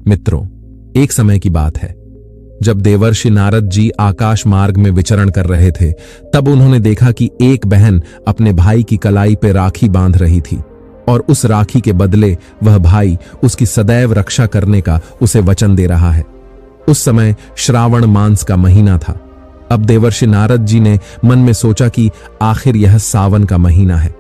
मित्रों, एक समय की बात है जब देवर्षि नारद जी आकाश मार्ग में विचरण कर रहे थे। तब उन्होंने देखा कि एक बहन अपने भाई की कलाई पे राखी बांध रही थी और उस राखी के बदले वह भाई उसकी सदैव रक्षा करने का उसे वचन दे रहा है। उस समय श्रावण मास का महीना था। अब देवर्षि नारद जी ने मन में सोचा कि आखिर यह सावन का महीना है।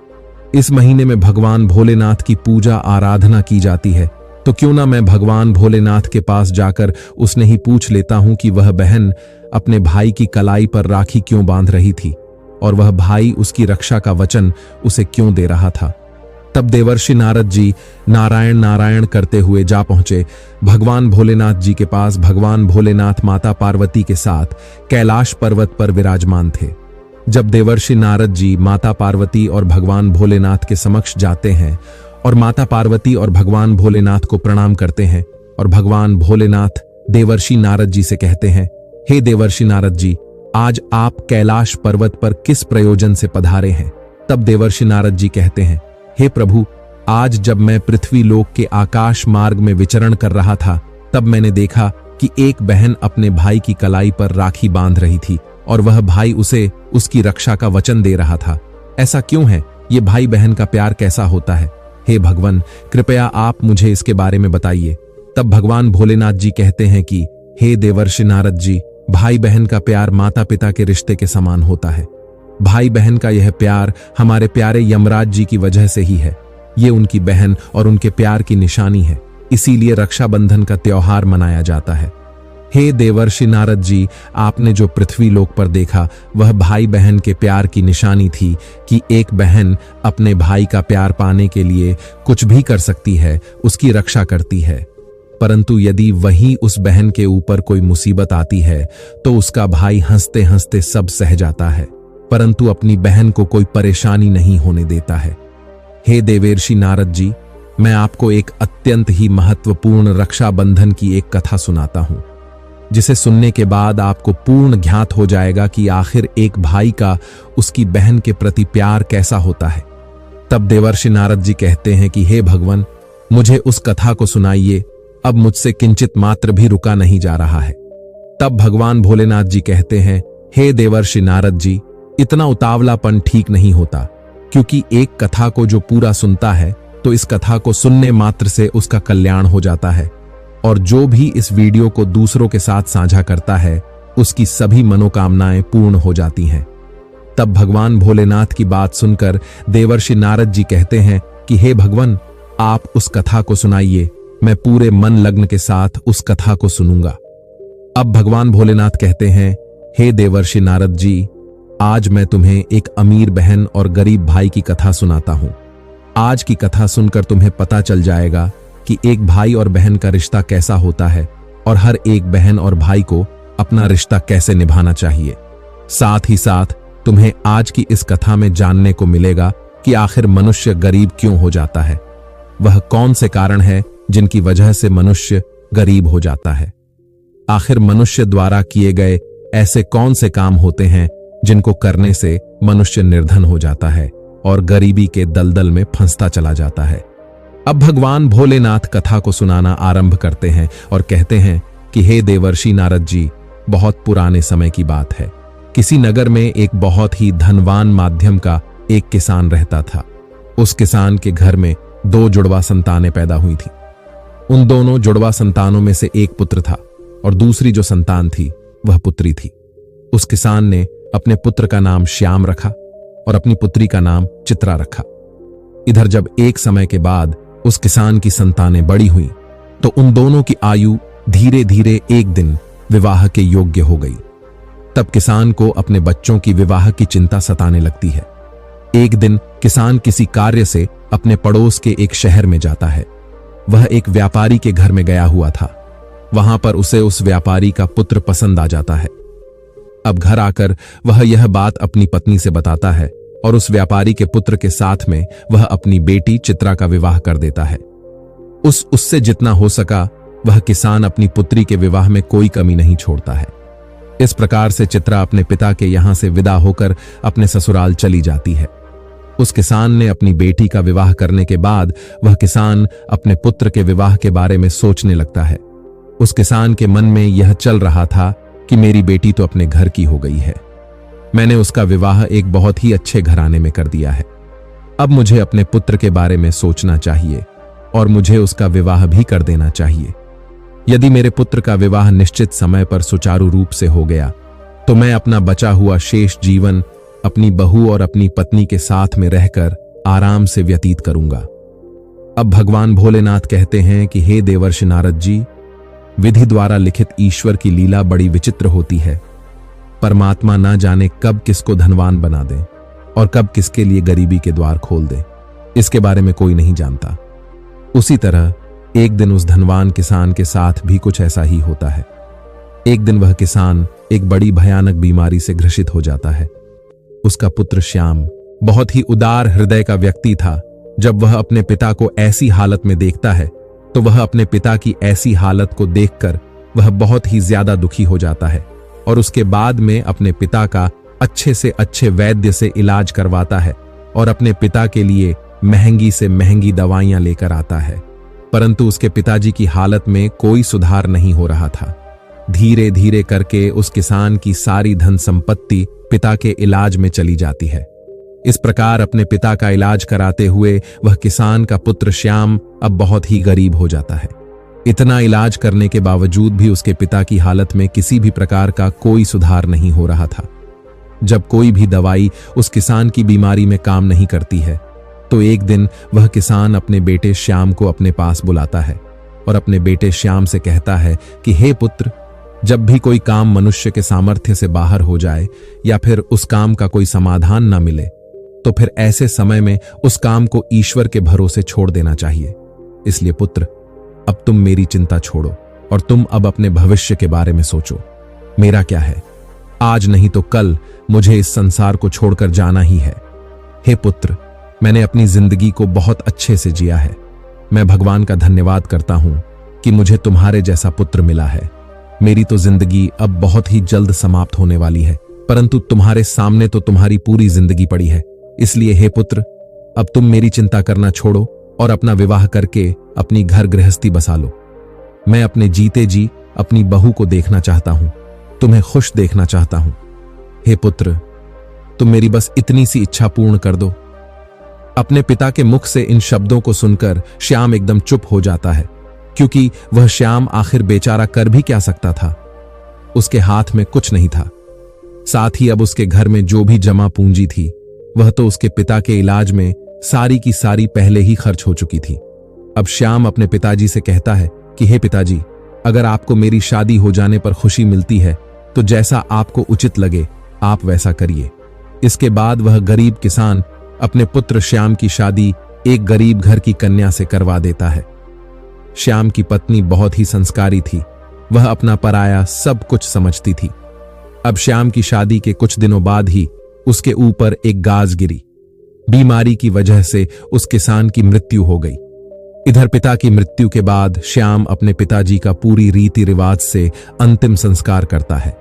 इस महीने में भगवान भोलेनाथ की पूजा आराधना की जाती है, तो क्यों ना मैं भगवान भोलेनाथ के पास जाकर उसने ही पूछ लेता हूं कि वह बहन अपने भाई की कलाई पर राखी क्यों बांध रही थी और वह भाई उसकी रक्षा का वचन उसे क्यों दे रहा था। तब देवर्षि नारद जी नारायण नारायण करते हुए जा पहुंचे भगवान भोलेनाथ जी के पास। भगवान भोलेनाथ माता पार्वती के साथ कैलाश पर्वत पर विराजमान थे। जब देवर्षि नारद जी माता पार्वती और भगवान भोलेनाथ के समक्ष जाते हैं और माता पार्वती और भगवान भोलेनाथ को प्रणाम करते हैं और भगवान भोलेनाथ देवर्षि नारद जी से कहते हैं, हे देवर्षि नारद जी, आज आप कैलाश पर्वत पर किस प्रयोजन से पधारे हैं। तब देवर्षि नारद जी कहते हैं, हे प्रभु, आज जब मैं पृथ्वी लोक के आकाश मार्ग में विचरण कर रहा था तब मैंने देखा कि एक बहन अपने भाई की कलाई पर राखी बांध रही थी और वह भाई उसे उसकी रक्षा का वचन दे रहा था। ऐसा क्यों है? ये भाई बहन का प्यार कैसा होता है? हे भगवान, कृपया आप मुझे इसके बारे में बताइए। तब भगवान भोलेनाथ जी कहते हैं कि हे देवर्षि नारद जी, भाई बहन का प्यार माता पिता के रिश्ते के समान होता है। भाई बहन का यह प्यार हमारे प्यारे यमराज जी की वजह से ही है। ये उनकी बहन और उनके प्यार की निशानी है, इसीलिए रक्षाबंधन का त्योहार मनाया जाता है। हे देवर्षि नारद जी, आपने जो पृथ्वी लोक पर देखा वह भाई बहन के प्यार की निशानी थी कि एक बहन अपने भाई का प्यार पाने के लिए कुछ भी कर सकती है, उसकी रक्षा करती है। परंतु यदि वही उस बहन के ऊपर कोई मुसीबत आती है तो उसका भाई हंसते हंसते सब सह जाता है, परंतु अपनी बहन को कोई परेशानी नहीं होने देता है। हे देवर्षि नारद जी, मैं आपको एक अत्यंत ही महत्वपूर्ण रक्षाबंधन की एक कथा सुनाता हूं, जिसे सुनने के बाद आपको पूर्ण ज्ञात हो जाएगा कि आखिर एक भाई का उसकी बहन के प्रति प्यार कैसा होता है। तब देवर्षि नारद जी कहते हैं कि हे भगवान, मुझे उस कथा को सुनाइए, अब मुझसे किंचित मात्र भी रुका नहीं जा रहा है। तब भगवान भोलेनाथ जी कहते हैं, हे देवर्षि नारद जी, इतना उतावलापन ठीक नहीं होता, क्योंकि एक कथा को जो पूरा सुनता है तो इस कथा को सुनने मात्र से उसका कल्याण हो जाता है, और जो भी इस वीडियो को दूसरों के साथ साझा करता है उसकी सभी मनोकामनाएं पूर्ण हो जाती हैं। तब भगवान भोलेनाथ की बात सुनकर देवर्षि नारद जी कहते हैं कि हे भगवान, आप उस कथा को सुनाइए, मैं पूरे मन लग्न के साथ उस कथा को सुनूंगा। अब भगवान भोलेनाथ कहते हैं, हे देवर्षि नारद जी, आज मैं तुम्हें एक अमीर बहन और गरीब भाई की कथा सुनाता हूं। आज की कथा सुनकर तुम्हें पता चल जाएगा कि एक भाई और बहन का रिश्ता कैसा होता है और हर एक बहन और भाई को अपना रिश्ता कैसे निभाना चाहिए। साथ ही साथ तुम्हें आज की इस कथा में जानने को मिलेगा कि आखिर मनुष्य गरीब क्यों हो जाता है, वह कौन से कारण है जिनकी वजह से मनुष्य गरीब हो जाता है। आखिर मनुष्य द्वारा किए गए ऐसे कौन से काम होते हैं जिनको करने से मनुष्य निर्धन हो जाता है और गरीबी के दलदल में फंसता चला जाता है। अब भगवान भोलेनाथ कथा को सुनाना आरंभ करते हैं और कहते हैं कि हे देवर्षि नारद जी, बहुत पुराने समय की बात है। किसी नगर में एक बहुत ही धनवान माध्यम का एक किसान रहता था। उस किसान के घर में 2 जुड़वा संतानें पैदा हुई थी। उन दोनों जुड़वा संतानों में से एक पुत्र था और दूसरी जो संतान थी वह पुत्री थी। उस किसान ने अपने पुत्र का नाम श्याम रखा और अपनी पुत्री का नाम चित्रा रखा। इधर जब एक समय के बाद उस किसान की संतानें बड़ी हुई तो उन दोनों की आयु धीरे धीरे एक दिन विवाह के योग्य हो गई। तब किसान को अपने बच्चों की विवाह की चिंता सताने लगती है। एक दिन किसान किसी कार्य से अपने पड़ोस के एक शहर में जाता है। वह एक व्यापारी के घर में गया हुआ था। वहां पर उसे उस व्यापारी का पुत्र पसंद आ जाता है। अब घर आकर वह यह बात अपनी पत्नी से बताता है और उस व्यापारी के पुत्र के साथ में वह अपनी बेटी चित्रा का विवाह कर देता है। उससे जितना हो सका वह किसान अपनी पुत्री के विवाह में कोई कमी नहीं छोड़ता है। इस प्रकार से चित्रा अपने पिता के यहां से विदा होकर अपने ससुराल चली जाती है। उस किसान ने अपनी बेटी का विवाह करने के बाद वह किसान अपने पुत्र के विवाह के बारे में सोचने लगता है उस किसान के मन में यह चल रहा था कि मेरी बेटी तो अपने घर की हो गई है। मैंने उसका विवाह एक बहुत ही अच्छे घराने में कर दिया है। अब मुझे अपने पुत्र के बारे में सोचना चाहिए और मुझे उसका विवाह भी कर देना चाहिए। यदि मेरे पुत्र का विवाह निश्चित समय पर सुचारू रूप से हो गया तो मैं अपना बचा हुआ शेष जीवन अपनी बहू और अपनी पत्नी के साथ में रहकर आराम से व्यतीत करूंगा। अब भगवान भोलेनाथ कहते हैं कि हे देवर्षि नारद जी, विधि द्वारा लिखित ईश्वर की लीला बड़ी विचित्र होती है। परमात्मा ना जाने कब किसको धनवान बना दे और कब किसके लिए गरीबी के द्वार खोल दे, इसके बारे में कोई नहीं जानता। उसी तरह एक दिन उस धनवान किसान के साथ भी कुछ ऐसा ही होता है। एक दिन वह किसान एक बड़ी भयानक बीमारी से ग्रसित हो जाता है। उसका पुत्र श्याम बहुत ही उदार हृदय का व्यक्ति था। जब वह अपने पिता को ऐसी हालत में देखता है तो वह अपने पिता की ऐसी हालत को देखकर वह बहुत ही ज्यादा दुखी हो जाता है और उसके बाद में अपने पिता का अच्छे से अच्छे वैद्य से इलाज करवाता है और अपने पिता के लिए महंगी से महंगी दवाइयां लेकर आता है। परंतु उसके पिताजी की हालत में कोई सुधार नहीं हो रहा था। धीरे धीरे करके उस किसान की सारी धन संपत्ति पिता के इलाज में चली जाती है। इस प्रकार अपने पिता का इलाज कराते हुए वह किसान का पुत्र श्याम अब बहुत ही गरीब हो जाता है। इतना इलाज करने के बावजूद भी उसके पिता की हालत में किसी भी प्रकार का कोई सुधार नहीं हो रहा था। जब कोई भी दवाई उस किसान की बीमारी में काम नहीं करती है तो एक दिन वह किसान अपने बेटे श्याम को अपने पास बुलाता है और अपने बेटे श्याम से कहता है कि हे पुत्र, जब भी कोई काम मनुष्य के सामर्थ्य से बाहर हो जाए या फिर उस काम का कोई समाधान न मिले तो फिर ऐसे समय में उस काम को ईश्वर के भरोसे छोड़ देना चाहिए। इसलिए पुत्र, अब तुम मेरी चिंता छोड़ो और तुम अब अपने भविष्य के बारे में सोचो। मेरा क्या है, आज नहीं तो कल मुझे इस संसार को छोड़कर जाना ही है। हे पुत्र, मैंने अपनी जिंदगी को बहुत अच्छे से जिया है। मैं भगवान का धन्यवाद करता हूं कि मुझे तुम्हारे जैसा पुत्र मिला है। मेरी तो जिंदगी अब बहुत ही जल्द समाप्त होने वाली है, परंतु तुम्हारे सामने तो तुम्हारी पूरी जिंदगी पड़ी है। इसलिए हे पुत्र, अब तुम मेरी चिंता करना छोड़ो और अपना विवाह करके अपनी घर गृहस्थी बसा लो। मैं अपने जीते जी अपनी बहू को देखना चाहता हूं, तुम्हें खुश देखना चाहता हूं। हे पुत्र, तुम मेरी बस इतनी सी इच्छा पूर्ण कर दो। अपने पिता के मुख से इन शब्दों को सुनकर श्याम एकदम चुप हो जाता है, क्योंकि वह श्याम आखिर बेचारा कर भी क्या सकता था। उसके हाथ में कुछ नहीं था। साथ ही अब उसके घर में जो भी जमा पूंजी थी वह तो उसके पिता के इलाज में सारी की सारी पहले ही खर्च हो चुकी थी। अब श्याम अपने पिताजी से कहता है कि हे पिताजी, अगर आपको मेरी शादी हो जाने पर खुशी मिलती है तो जैसा आपको उचित लगे आप वैसा करिए। इसके बाद वह गरीब किसान अपने पुत्र श्याम की शादी एक गरीब घर की कन्या से करवा देता है। श्याम की पत्नी बहुत ही संस्कारी थी, वह अपना पराया सब कुछ समझती थी। अब श्याम की शादी के कुछ दिनों बाद ही उसके ऊपर एक गाज गिरी। बीमारी की वजह से उस किसान की मृत्यु हो गई। इधर पिता की मृत्यु के बाद श्याम अपने पिताजी का पूरी रीति रिवाज से अंतिम संस्कार करता है।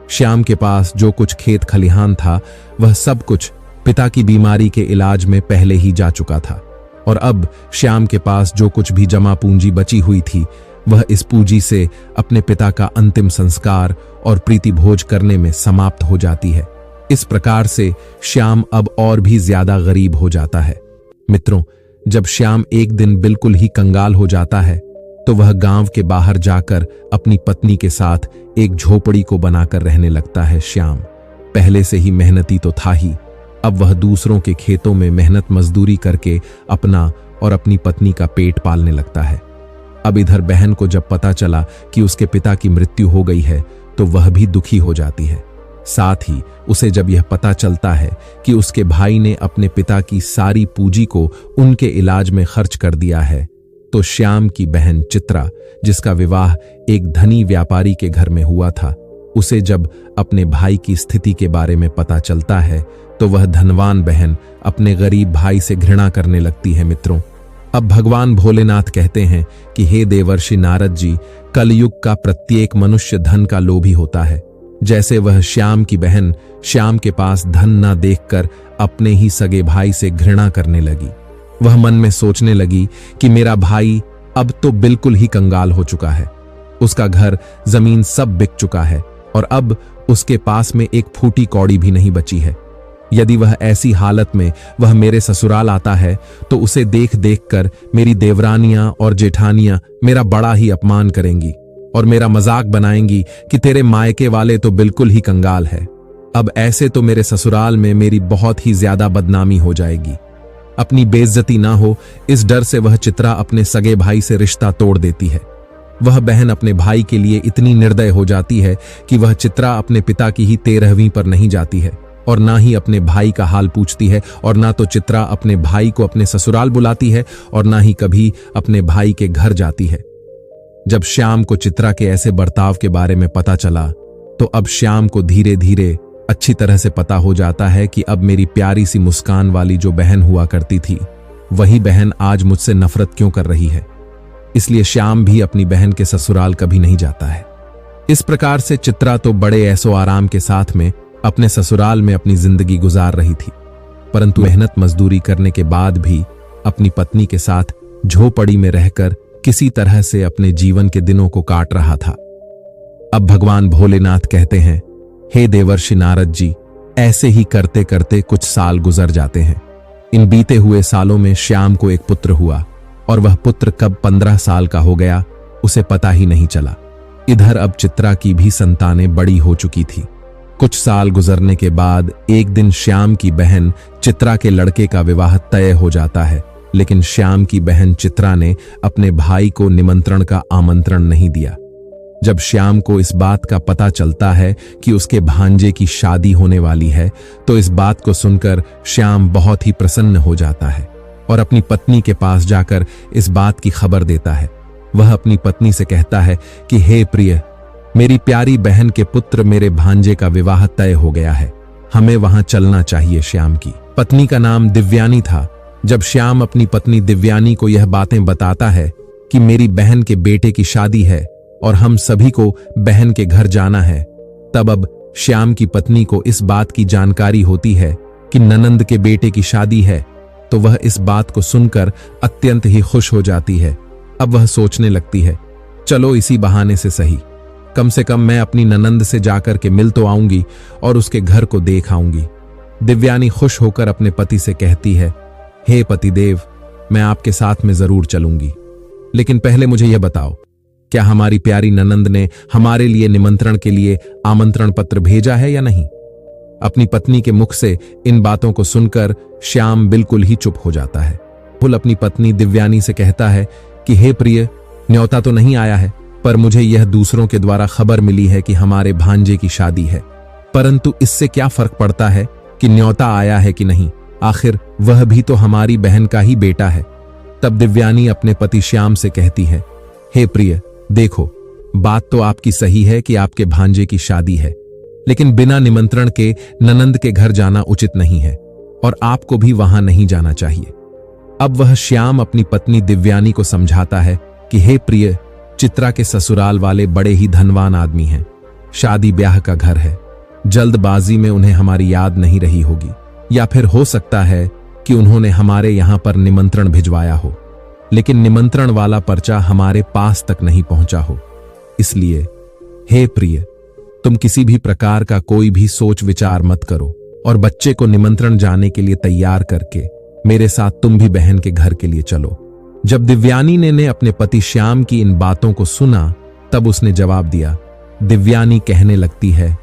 श्याम के पास जो कुछ खेत खलिहान था वह सब कुछ पिता की बीमारी के इलाज में पहले ही जा चुका था और अब श्याम के पास जो कुछ भी जमा पूंजी बची हुई थी वह इस पूंजी से अपने पिता का अंतिम संस्कार और प्रीति भोज करने में समाप्त हो जाती है। इस प्रकार से श्याम अब और भी ज्यादा गरीब हो जाता है। मित्रों, जब श्याम एक दिन बिल्कुल ही कंगाल हो जाता है तो वह गांव के बाहर जाकर अपनी पत्नी के साथ एक झोपड़ी को बनाकर रहने लगता है। श्याम पहले से ही मेहनती तो था ही, अब वह दूसरों के खेतों में मेहनत मजदूरी करके अपना और अपनी पत्नी का पेट पालने लगता है। अब इधर बहन को जब पता चला कि उसके पिता की मृत्यु हो गई है तो वह भी दुखी हो जाती है। साथ ही उसे जब यह पता चलता है कि उसके भाई ने अपने पिता की सारी पूंजी को उनके इलाज में खर्च कर दिया है तो श्याम की बहन चित्रा, जिसका विवाह एक धनी व्यापारी के घर में हुआ था, उसे जब अपने भाई की स्थिति के बारे में पता चलता है तो वह धनवान बहन अपने गरीब भाई से घृणा करने लगती है। मित्रों, अब भगवान भोलेनाथ कहते हैं कि हे देवर्षि नारद जी, कलयुग का प्रत्येक मनुष्य धन का लोभी होता है। जैसे वह श्याम की बहन श्याम के पास धन न देखकर अपने ही सगे भाई से घृणा करने लगी। वह मन में सोचने लगी कि मेरा भाई अब तो बिल्कुल ही कंगाल हो चुका है उसका घर, जमीन सब बिक चुका है और अब उसके पास में एक फूटी कौड़ी भी नहीं बची है। यदि वह ऐसी हालत में वह मेरे ससुराल आता है तो उसे देख देख कर मेरी देवरानियां और जेठानियां मेरा बड़ा ही अपमान करेंगी और मेरा मजाक बनाएंगी कि तेरे मायके वाले तो बिल्कुल ही कंगाल है। अब ऐसे तो मेरे ससुराल में मेरी बहुत ही ज्यादा बदनामी हो जाएगी। अपनी बेइज्जती ना हो इस डर से वह चित्रा अपने सगे भाई से रिश्ता तोड़ देती है। वह बहन अपने भाई के लिए इतनी निर्दय हो जाती है कि वह चित्रा अपने पिता की ही 13वीं पर नहीं जाती है और ना ही अपने भाई का हाल पूछती है और ना तो चित्रा अपने भाई को अपने ससुराल बुलाती है और ना ही कभी अपने भाई के घर जाती है। जब श्याम को चित्रा के ऐसे बर्ताव के बारे में पता चला तो अब श्याम को धीरे धीरे अच्छी तरह से पता हो जाता है कि अब मेरी प्यारी सी मुस्कान वाली जो बहन हुआ करती थी वही बहन आज मुझसे नफरत क्यों कर रही है। इसलिए श्याम भी अपनी बहन के ससुराल कभी नहीं जाता है। इस प्रकार से चित्रा तो बड़े ऐसो आराम के साथ में अपने ससुराल में अपनी जिंदगी गुजार रही थी, परंतु मेहनत मजदूरी करने के बाद भी अपनी पत्नी के साथ झोपड़ी में रहकर किसी तरह से अपने जीवन के दिनों को काट रहा था। अब भगवान भोलेनाथ कहते हैं, हे देवर्षि नारद जी, ऐसे ही करते करते कुछ साल गुजर जाते हैं। इन बीते हुए सालों में श्याम को एक पुत्र हुआ और वह पुत्र कब 15 साल का हो गया उसे पता ही नहीं चला। इधर अब चित्रा की भी संतानें बड़ी हो चुकी थी। कुछ साल गुजरने के बाद एक दिन श्याम की बहन चित्रा के लड़के का विवाह तय हो जाता है, लेकिन श्याम की बहन चित्रा ने अपने भाई को निमंत्रण का आमंत्रण नहीं दिया। जब श्याम को इस बात का पता चलता है कि उसके भांजे की शादी होने वाली है तो इस बात को सुनकर श्याम बहुत ही प्रसन्न हो जाता है और अपनी पत्नी के पास जाकर इस बात की खबर देता है। वह अपनी पत्नी से कहता है कि हे प्रिय, मेरी प्यारी बहन के पुत्र मेरे भांजे का विवाह तय हो गया है, हमें वहां चलना चाहिए। श्याम की पत्नी का नाम दिव्यानी था। जब श्याम अपनी पत्नी दिव्यानी को यह बातें बताता है कि मेरी बहन के बेटे की शादी है और हम सभी को बहन के घर जाना है, तब अब श्याम की पत्नी को इस बात की जानकारी होती है कि ननंद के बेटे की शादी है, तो वह इस बात को सुनकर अत्यंत ही खुश हो जाती है। अब वह सोचने लगती है, चलो इसी बहाने से सही, कम से कम मैं अपनी ननंद से जाकर के मिल तो आऊंगी और उसके घर को देख आऊंगी। दिव्यानी खुश होकर अपने पति से कहती है, हे पतिदेव, मैं आपके साथ में जरूर चलूंगी, लेकिन पहले मुझे यह बताओ, क्या हमारी प्यारी ननंद ने हमारे लिए निमंत्रण के लिए आमंत्रण पत्र भेजा है या नहीं? अपनी पत्नी के मुख से इन बातों को सुनकर श्याम बिल्कुल ही चुप हो जाता है। फुल अपनी पत्नी दिव्यानी से कहता है कि हे प्रिय, न्योता तो नहीं आया है, पर मुझे यह दूसरों के द्वारा खबर मिली है कि हमारे भांजे की शादी है, परंतु इससे क्या फर्क पड़ता है कि न्योता आया है कि नहीं, आखिर वह भी तो हमारी बहन का ही बेटा है। तब दिव्यानी अपने पति श्याम से कहती है, हे प्रिय, देखो, बात तो आपकी सही है कि आपके भांजे की शादी है, लेकिन बिना निमंत्रण के ननंद के घर जाना उचित नहीं है और आपको भी वहां नहीं जाना चाहिए। अब वह श्याम अपनी पत्नी दिव्यानी को समझाता है कि हे प्रिय, चित्रा के ससुराल वाले बड़े ही धनवान आदमी हैं, शादी ब्याह का घर है, जल्दबाजी में उन्हें हमारी याद नहीं रही होगी, या फिर हो सकता है कि उन्होंने हमारे यहां पर निमंत्रण भिजवाया हो, लेकिन निमंत्रण वाला पर्चा हमारे पास तक नहीं पहुंचा हो। इसलिए हे प्रिय, तुम किसी भी प्रकार का कोई भी सोच विचार मत करो और बच्चे को निमंत्रण जाने के लिए तैयार करके मेरे साथ तुम भी बहन के घर के लिए चलो। जब दिव्यानी ने अपने पति श्याम की इन बातों को सुना तब उसने जवाब दिया। दिव्यानी कहने लगती है,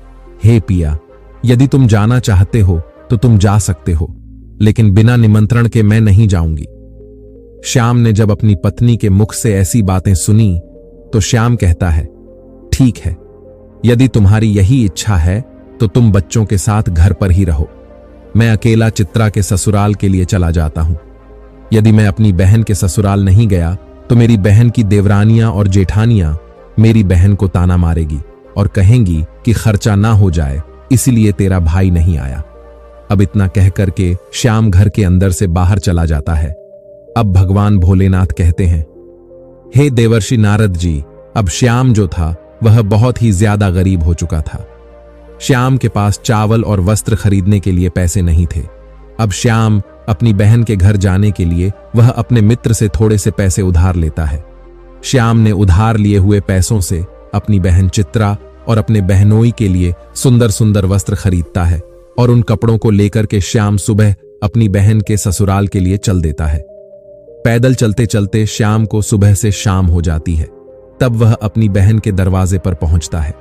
हे पिया, यदि तुम जाना चाहते हो तो तुम जा सकते हो, लेकिन बिना निमंत्रण के मैं नहीं जाऊंगी। श्याम ने जब अपनी पत्नी के मुख से ऐसी बातें सुनी तो श्याम कहता है, ठीक है, यदि तुम्हारी यही इच्छा है तो तुम बच्चों के साथ घर पर ही रहो, मैं अकेला चित्रा के ससुराल के लिए चला जाता हूं। यदि मैं अपनी बहन के ससुराल नहीं गया तो मेरी बहन की देवरानियां और जेठानियां मेरी बहन को ताना मारेगी और कहेंगी कि खर्चा ना हो जाए, इसीलिए तेरा भाई नहीं आया। अब इतना कह करके श्याम घर के अंदर से बाहर चला जाता है। अब भगवान भोलेनाथ कहते हैं, हे देवर्षि नारद जी, अब श्याम जो था वह बहुत ही ज्यादा गरीब हो चुका था। श्याम के पास चावल और वस्त्र खरीदने के लिए पैसे नहीं थे। अब श्याम अपनी बहन के घर जाने के लिए वह अपने मित्र से थोड़े से पैसे उधार लेता है। श्याम ने उधार लिए हुए पैसों से अपनी बहन चित्रा और अपने बहनोई के लिए सुंदर सुंदर वस्त्र खरीदता है और उन कपड़ों को लेकर के श्याम सुबह अपनी बहन के ससुराल के लिए चल देता है। पैदल चलते चलते श्याम को सुबह से शाम हो जाती है। तब वह अपनी बहन के दरवाजे पर पहुंचता है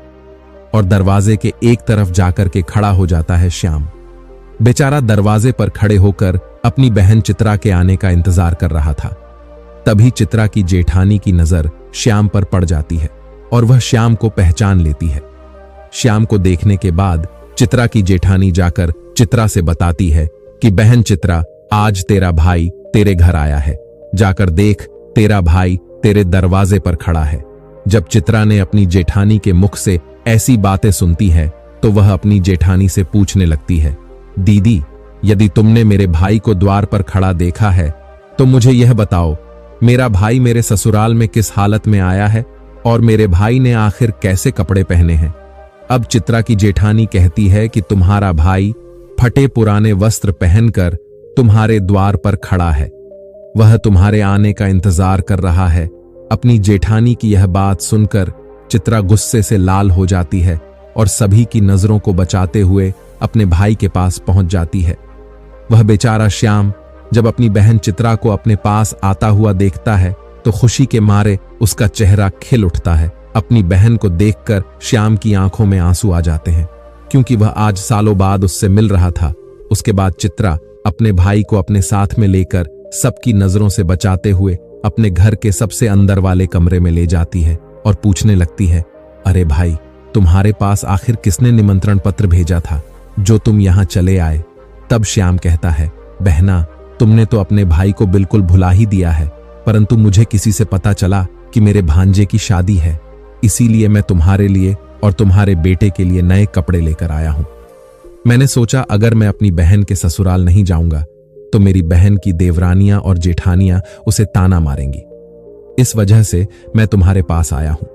और दरवाजे के एक तरफ जाकर के खड़ा हो जाता है श्याम। बेचारा दरवाजे पर खड़े होकर अपनी बहन चित्रा के आने का इंतजार कर रहा था। तभी चित्रा की जेठानी की नजर श्याम पर पड़ जाती है और वह श्याम को पहचान लेती है। श्याम को देखने के बाद चित्रा की जेठानी जाकर चित्रा से बताती है कि बहन चित्रा, आज तेरा भाई तेरे घर आया है, जाकर देख, तेरा भाई तेरे दरवाजे पर खड़ा है। जब चित्रा ने अपनी जेठानी के मुख से ऐसी बातें सुनती है तो वह अपनी जेठानी से पूछने लगती है, दीदी, यदि तुमने मेरे भाई को द्वार पर खड़ा देखा है तो मुझे यह बताओ, मेरा भाई मेरे ससुराल में किस हालत में आया है और मेरे भाई ने आखिर कैसे कपड़े पहने हैं। अब चित्रा की जेठानी कहती है कि तुम्हारा भाई फटे पुराने वस्त्र पहनकर तुम्हारे द्वार पर खड़ा है, वह तुम्हारे आने का इंतजार कर रहा है। अपनी जेठानी की यह बात सुनकर चित्रा गुस्से से लाल हो जाती है और सभी की नजरों को बचाते हुए अपने भाई के पास पहुंच जाती है। वह बेचारा श्याम जब अपनी बहन चित्रा को अपने पास आता हुआ देखता है तो खुशी के मारे उसका चेहरा खिल उठता है। अपनी बहन को देखकर श्याम की आंखों में आंसू आ जाते हैं, क्योंकि वह आज सालों बाद उससे मिल रहा था। उसके बाद चित्रा अपने भाई को अपने साथ में लेकर सबकी नजरों से बचाते हुए अपने घर के सबसे अंदर वाले कमरे में ले जाती है और पूछने लगती है, अरे भाई, तुम्हारे पास आखिर किसने निमंत्रण पत्र भेजा था जो तुम यहां चले आए। तब श्याम कहता है, बहना, तुमने तो अपने भाई को बिल्कुल भुला ही दिया है, परंतु मुझे किसी से पता चला कि मेरे भांजे की शादी है, इसीलिए मैं तुम्हारे लिए और तुम्हारे बेटे के लिए नए कपड़े लेकर आया हूं। मैंने सोचा अगर मैं अपनी बहन के ससुराल नहीं जाऊंगा तो मेरी बहन की देवरानियां और जेठानियां उसे ताना मारेंगी। इस वजह से मैं तुम्हारे पास आया हूं।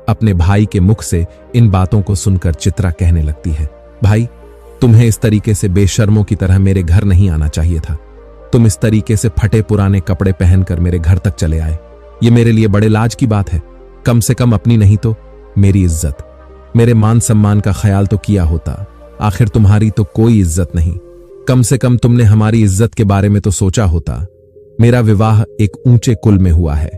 अपने भाई के मुख से इन बातों को सुनकर चित्रा कहने लगती है, भाई, तुम्हें इस तरीके से बेशर्मों की तरह मेरे घर नहीं आना चाहिए था। तुम इस तरीके से फटे पुराने कपड़े पहनकर मेरे घर तक चले आए, ये मेरे लिए बड़े लाज की बात है। कम से कम अपनी नहीं तो मेरी इज्जत, मेरे मान सम्मान का ख्याल तो किया होता। आखिर तुम्हारी तो कोई इज्जत नहीं, कम से कम तुमने हमारी इज्जत के बारे में तो सोचा होता। मेरा विवाह एक ऊंचे कुल में हुआ है,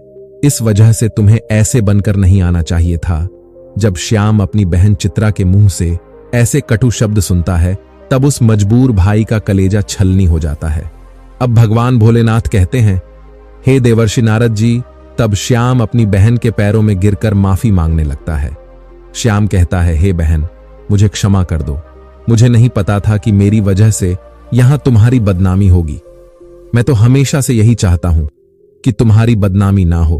इस वजह से तुम्हें ऐसे बनकर नहीं आना चाहिए था। जब श्याम अपनी बहन चित्रा के मुंह से ऐसे कटु शब्द सुनता है तब उस मजबूर भाई का कलेजा छलनी हो जाता है। अब भगवान भोलेनाथ कहते हैं, हे देवर्षि नारद जी। तब श्याम अपनी बहन के पैरों में गिरकर माफी मांगने लगता है। श्याम कहता है, हे बहन, मुझे क्षमा कर दो। मुझे नहीं पता था कि मेरी वजह से यहां तुम्हारी बदनामी होगी। मैं तो हमेशा से यही चाहता हूं कि तुम्हारी बदनामी ना हो,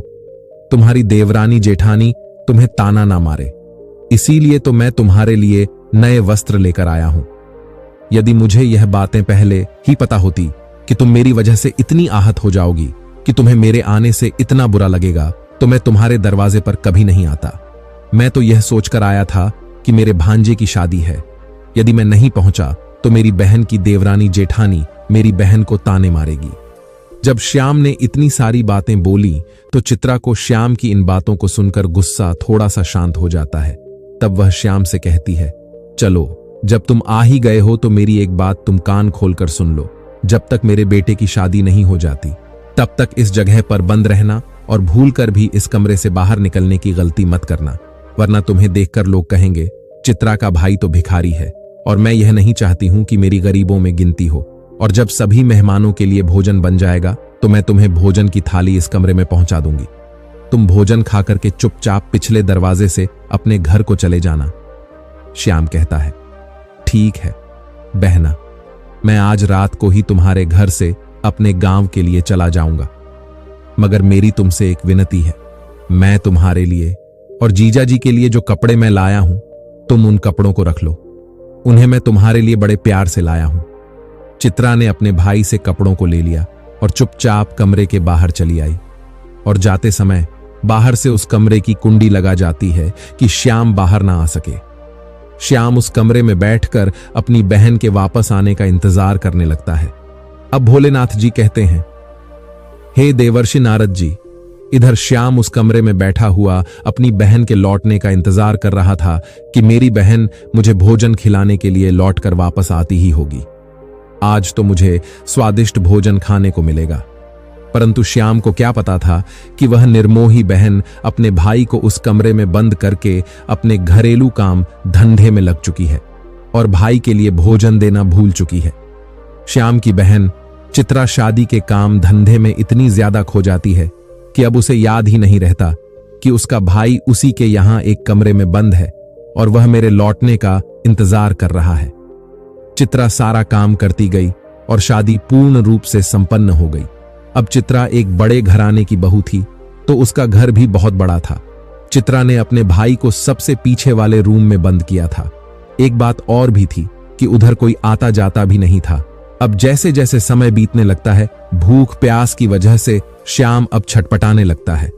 तुम्हारी देवरानी जेठानी तुम्हें ताना ना मारे, इसीलिए तो मैं तुम्हारे लिए नए वस्त्र लेकर आया हूं। यदि मुझे यह बातें पहले ही पता होती कि तुम मेरी वजह से इतनी आहत हो जाओगी कि तुम्हें मेरे आने से इतना बुरा लगेगा, तो मैं तुम्हारे दरवाजे पर कभी नहीं आता। मैं तो यह सोचकर आया था कि मेरे भांजे की शादी है, यदि मैं नहीं पहुंचा तो मेरी बहन की देवरानी जेठानी मेरी बहन को ताने मारेगी। जब श्याम ने इतनी सारी बातें बोली तो चित्रा को श्याम की इन बातों को सुनकर गुस्सा थोड़ा सा शांत हो जाता है। तब वह श्याम से कहती है, चलो, जब तुम आ ही गए हो तो मेरी एक बात तुम कान खोलकर सुन लो। जब तक मेरे बेटे की शादी नहीं हो जाती तब तक इस जगह पर बंद रहना और भूलकर भी इस कमरे से बाहर निकलने की गलती मत करना, वरना तुम्हें देखकर लोग कहेंगे चित्रा का भाई तो भिखारी है, और मैं यह नहीं चाहती हूं कि मेरी गरीबों में गिनती हो। और जब सभी मेहमानों के लिए भोजन बन जाएगा तो मैं तुम्हें भोजन की थाली इस कमरे में पहुंचा दूंगी। तुम भोजन खाकर के चुपचाप पिछले दरवाजे से अपने घर को चले जाना। श्याम कहता है, ठीक है बहना, मैं आज रात को ही तुम्हारे घर से अपने गांव के लिए चला जाऊंगा, मगर मेरी तुमसे एक विनती है। मैं तुम्हारे लिए और जीजा जी के लिए जो कपड़े मैं लाया हूं, तुम उन कपड़ों को रख लो। उन्हें मैं तुम्हारे लिए बड़े प्यार से लाया हूं। चित्रा ने अपने भाई से कपड़ों को ले लिया और चुपचाप कमरे के बाहर चली आई, और जाते समय बाहर से उस कमरे की कुंडी लगा जाती है कि श्याम बाहर ना आ सके। श्याम उस कमरे में बैठकर अपनी बहन के वापस आने का इंतजार करने लगता है। अब भोलेनाथ जी कहते हैं, हे देवर्षि नारद जी, इधर श्याम उस कमरे में बैठा हुआ अपनी बहन के लौटने का इंतजार कर रहा था कि मेरी बहन मुझे भोजन खिलाने के लिए लौटकर वापस आती ही होगी। आज तो मुझे स्वादिष्ट भोजन खाने को मिलेगा। परंतु श्याम को क्या पता था कि वह निर्मोही बहन अपने भाई को उस कमरे में बंद करके अपने घरेलू काम धंधे में लग चुकी है और भाई के लिए भोजन देना भूल चुकी है। श्याम की बहन चित्रा शादी के काम धंधे में इतनी ज्यादा खो जाती है कि अब उसे याद ही नहीं रहता कि उसका भाई उसी के यहां एक कमरे में बंद है और वह मेरे लौटने का इंतजार कर रहा है। चित्रा सारा काम करती गई और शादी पूर्ण रूप से संपन्न हो गई। अब चित्रा एक बड़े घराने की बहू थी तो उसका घर भी बहुत बड़ा था। चित्रा ने अपने भाई को सबसे पीछे वाले रूम में बंद किया था। एक बात और भी थी कि उधर कोई आता जाता भी नहीं था। अब जैसे जैसे समय बीतने लगता है, भूख प्यास की वजह से श्याम अब छटपटाने लगता है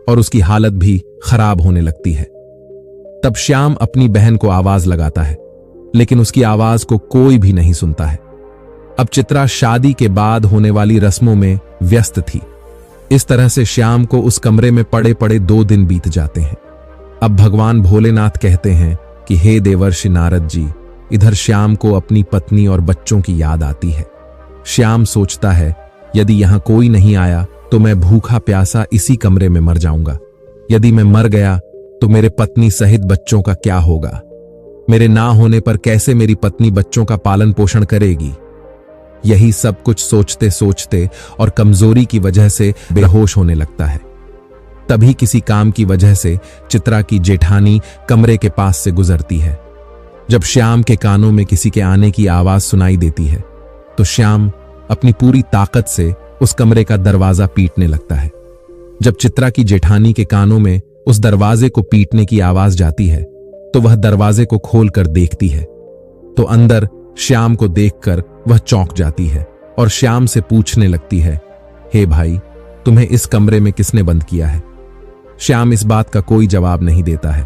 और उसकी हालत भी खराब होने लगती है। तब श्याम अपनी बहन को आवाज लगाता है, लेकिन उसकी आवाज को कोई भी नहीं सुनता है। अब चित्रा शादी के बाद होने वाली रस्मों में व्यस्त थी। इस तरह से श्याम को उस कमरे में पड़े पड़े 2 दिन बीत जाते हैं। अब भगवान भोलेनाथ कहते हैं कि हे देवर्षि नारद जी, इधर श्याम को अपनी पत्नी और बच्चों की याद आती है। श्याम सोचता है, यदि यहां कोई नहीं आया तो मैं भूखा प्यासा इसी कमरे में मर जाऊंगा। यदि मैं मर गया तो मेरे पत्नी सहित बच्चों का क्या होगा? मेरे ना होने पर कैसे मेरी पत्नी बच्चों का पालन पोषण करेगी? यही सब कुछ सोचते सोचते और कमजोरी की वजह से बेहोश होने लगता है। तभी किसी काम की वजह से चित्रा की जेठानी कमरे के पास से गुजरती है। जब श्याम के कानों में किसी के आने की आवाज सुनाई देती है तो श्याम अपनी पूरी ताकत से उस कमरे का दरवाजा पीटने लगता है। जब चित्रा की जेठानी के कानों में उस दरवाजे को पीटने की आवाज जाती है तो वह दरवाजे को खोलकर देखती है तो अंदर श्याम को देखकर वह चौंक जाती है और श्याम से पूछने लगती है, हे भाई, तुम्हें इस कमरे में किसने बंद किया है? श्याम इस बात का कोई जवाब नहीं देता है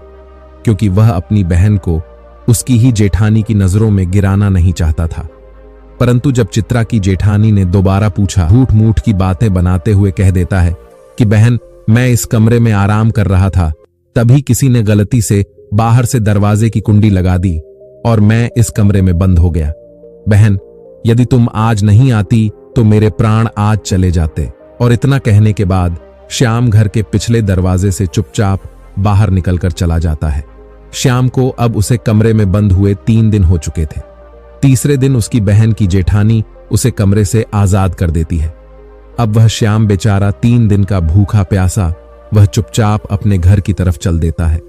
क्योंकि वह अपनी बहन को उसकी ही जेठानी की नजरों में गिराना नहीं चाहता था। परंतु जब चित्रा की जेठानी ने दोबारा पूछा, झूठ मूठ की बातें बनाते हुए कह देता है कि बहन, मैं इस कमरे में आराम कर रहा था, तभी किसी ने गलती से बाहर से दरवाजे की कुंडी लगा दी और मैं इस कमरे में बंद हो गया। बहन, यदि तुम आज नहीं आती तो मेरे प्राण आज चले जाते। और इतना कहने के बाद श्याम घर के पिछले दरवाजे से चुपचाप बाहर निकलकर चला जाता है। श्याम को अब उसे कमरे में बंद हुए 3 दिन हो चुके थे। तीसरे दिन उसकी बहन की जेठानी उसे कमरे से आजाद कर देती है। अब वह श्याम बेचारा 3 दिन का भूखा प्यासा वह चुपचाप अपने घर की तरफ चल देता है।